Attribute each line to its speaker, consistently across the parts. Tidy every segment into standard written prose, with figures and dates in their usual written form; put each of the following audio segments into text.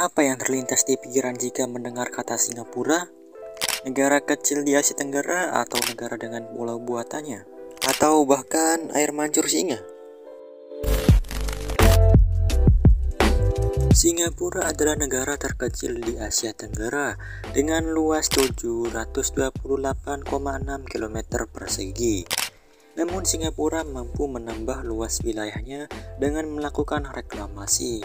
Speaker 1: Apa yang terlintas di pikiran jika mendengar kata Singapura? Negara kecil di Asia Tenggara atau negara dengan pulau buatannya? Atau bahkan air mancur singa? Singapura adalah negara terkecil di Asia Tenggara dengan luas 728,6 km persegi. Namun Singapura mampu menambah luas wilayahnya dengan melakukan reklamasi.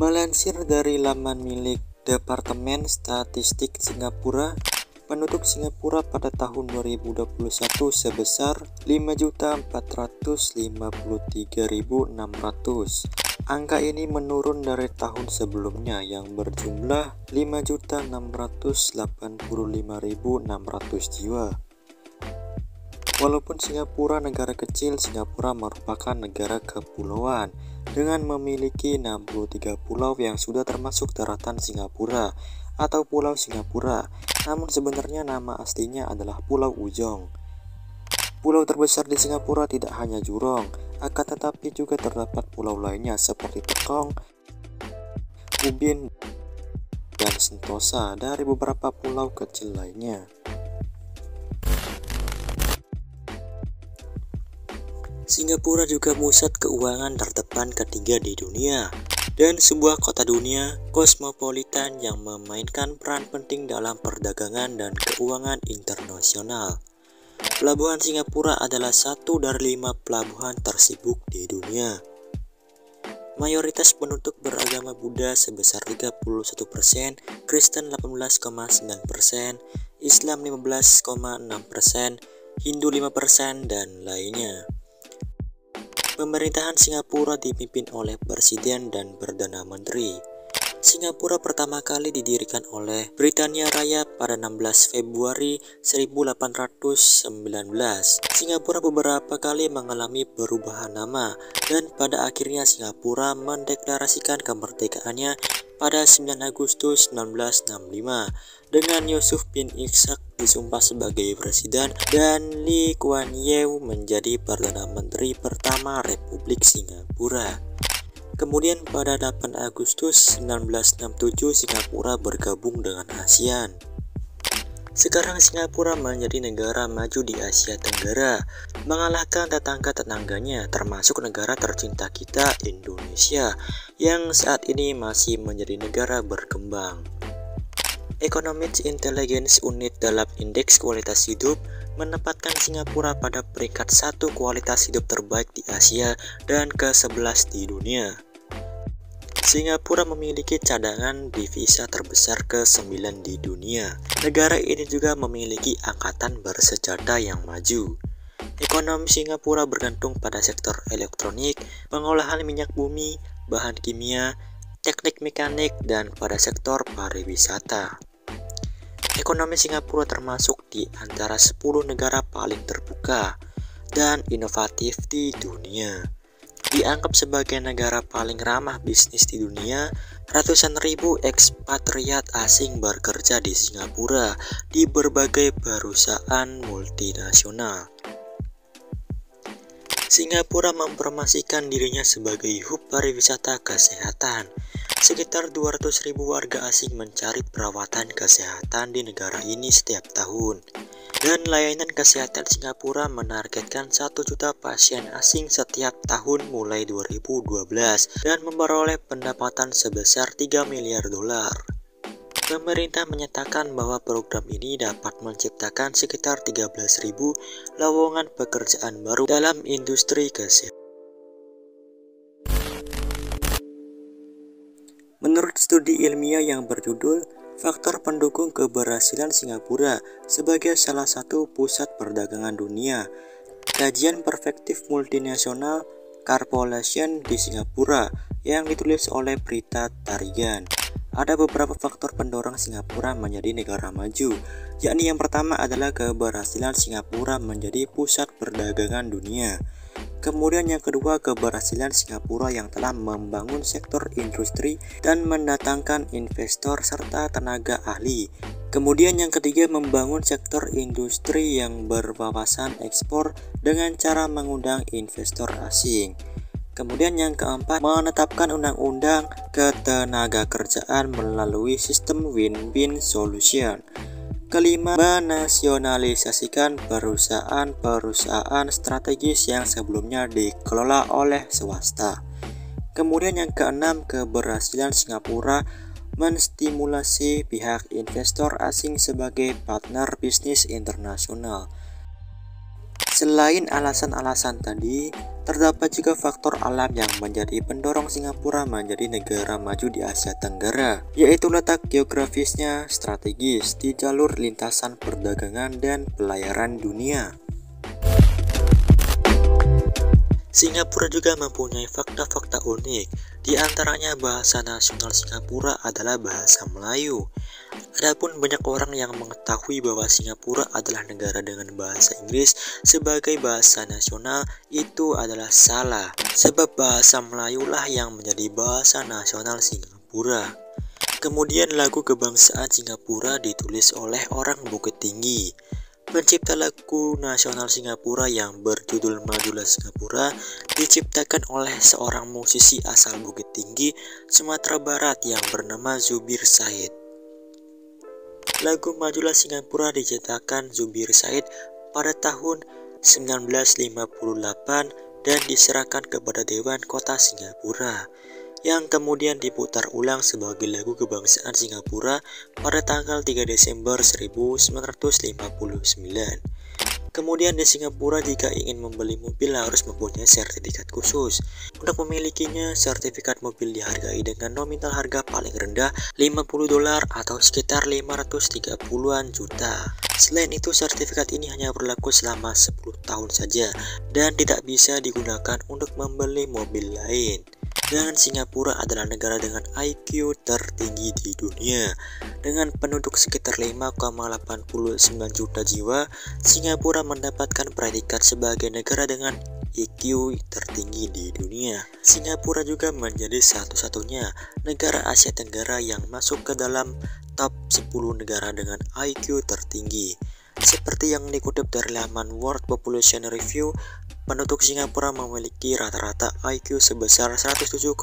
Speaker 1: Melansir dari laman milik Departemen Statistik Singapura, penduduk Singapura pada tahun 2021 sebesar 5.453.600. Angka ini menurun dari tahun sebelumnya yang berjumlah 5.685.600 jiwa. Walaupun Singapura negara kecil, Singapura merupakan negara kepulauan dengan memiliki 63 pulau yang sudah termasuk daratan Singapura atau Pulau Singapura. Namun sebenarnya nama aslinya adalah Pulau Ujong. Pulau terbesar di Singapura tidak hanya Jurong, akan tetapi juga terdapat pulau lainnya seperti Tekong, Ubin, dan Sentosa dari beberapa pulau kecil lainnya. Singapura juga pusat keuangan terdepan ketiga di dunia dan sebuah kota dunia kosmopolitan yang memainkan peran penting dalam perdagangan dan keuangan internasional. Pelabuhan Singapura adalah satu dari 5 pelabuhan tersibuk di dunia. Mayoritas penduduk beragama Buddha sebesar 31%, Kristen 18,9%, Islam 15,6%, Hindu 5%, dan lainnya. Pemerintahan Singapura dipimpin oleh Presiden dan Perdana Menteri. Singapura pertama kali didirikan oleh Britania Raya pada 16 Februari 1819. Singapura beberapa kali mengalami perubahan nama dan pada akhirnya Singapura mendeklarasikan kemerdekaannya pada 9 Agustus 1965 dengan Yusuf bin Ishak disumpah sebagai presiden dan Lee Kuan Yew menjadi Perdana Menteri pertama Republik Singapura. Kemudian pada 8 Agustus 1967 Singapura bergabung dengan ASEAN. Sekarang Singapura menjadi negara maju di Asia Tenggara, mengalahkan tetangga-tetangganya termasuk negara tercinta kita Indonesia yang saat ini masih menjadi negara berkembang. Economic Intelligence Unit dalam Indeks Kualitas Hidup menempatkan Singapura pada peringkat 1 kualitas hidup terbaik di Asia dan ke-11 di dunia. Singapura memiliki cadangan devisa terbesar ke-9 di dunia. Negara ini juga memiliki angkatan bersenjata yang maju. Ekonomi Singapura bergantung pada sektor elektronik, pengolahan minyak bumi, bahan kimia, teknik mekanik, dan pada sektor pariwisata. Ekonomi Singapura termasuk di antara 10 negara paling terbuka dan inovatif di dunia. Dianggap sebagai negara paling ramah bisnis di dunia, ratusan ribu ekspatriat asing bekerja di Singapura di berbagai perusahaan multinasional. Singapura mempromosikan dirinya sebagai hub pariwisata kesehatan. Sekitar 200.000 warga asing mencari perawatan kesehatan di negara ini setiap tahun. Dan layanan kesehatan Singapura menargetkan 1 juta pasien asing setiap tahun mulai 2012 dan memperoleh pendapatan sebesar 3 miliar dolar. Pemerintah menyatakan bahwa program ini dapat menciptakan sekitar 13.000 lowongan pekerjaan baru dalam industri kesehatan. Menurut studi ilmiah yang berjudul Faktor Pendukung Keberhasilan Singapura sebagai salah satu pusat perdagangan dunia, kajian perspektif multinasional Corporation di Singapura yang ditulis oleh Prita Tarigan, ada beberapa faktor pendorong Singapura menjadi negara maju, yakni yang pertama adalah keberhasilan Singapura menjadi pusat perdagangan dunia. Kemudian yang kedua, keberhasilan Singapura yang telah membangun sektor industri dan mendatangkan investor serta tenaga ahli. Kemudian yang ketiga, membangun sektor industri yang berwawasan ekspor dengan cara mengundang investor asing. Kemudian yang keempat, menetapkan undang-undang ketenagakerjaan melalui sistem win-win solution. Kelima, menasionalisasikan perusahaan-perusahaan strategis yang sebelumnya dikelola oleh swasta. Kemudian yang keenam, keberhasilan Singapura menstimulasi pihak investor asing sebagai partner bisnis internasional. Selain alasan-alasan tadi, terdapat juga faktor alam yang menjadi pendorong Singapura menjadi negara maju di Asia Tenggara, yaitu letak geografisnya strategis di jalur lintasan perdagangan dan pelayaran dunia. Singapura juga mempunyai fakta-fakta unik, di antaranya bahasa nasional Singapura adalah bahasa Melayu. Adapun banyak orang yang mengetahui bahwa Singapura adalah negara dengan bahasa Inggris sebagai bahasa nasional, itu adalah salah, sebab bahasa Melayu lah yang menjadi bahasa nasional Singapura. Kemudian lagu kebangsaan Singapura ditulis oleh orang Bukit Tinggi. Pencipta lagu nasional Singapura yang berjudul Majulah Singapura diciptakan oleh seorang musisi asal Bukit Tinggi, Sumatera Barat yang bernama Zubir Said. Lagu Majulah Singapura diciptakan Zubir Said pada tahun 1958 dan diserahkan kepada Dewan Kota Singapura, yang kemudian diputar ulang sebagai lagu kebangsaan Singapura pada tanggal 3 Desember 1959. Kemudian di Singapura jika ingin membeli mobil harus mempunyai sertifikat khusus. Untuk memilikinya, sertifikat mobil dihargai dengan nominal harga paling rendah $50 atau sekitar 530-an juta. Selain itu, sertifikat ini hanya berlaku selama 10 tahun saja dan tidak bisa digunakan untuk membeli mobil lain. Dan Singapura adalah negara dengan IQ tertinggi di dunia. Dengan penduduk sekitar 5,89 juta jiwa, Singapura mendapatkan predikat sebagai negara dengan IQ tertinggi di dunia. Singapura juga menjadi satu-satunya negara Asia Tenggara yang masuk ke dalam top 10 negara dengan IQ tertinggi. Seperti yang dikutip dari laman World Population Review, penduduk Singapura memiliki rata-rata IQ sebesar 107,1.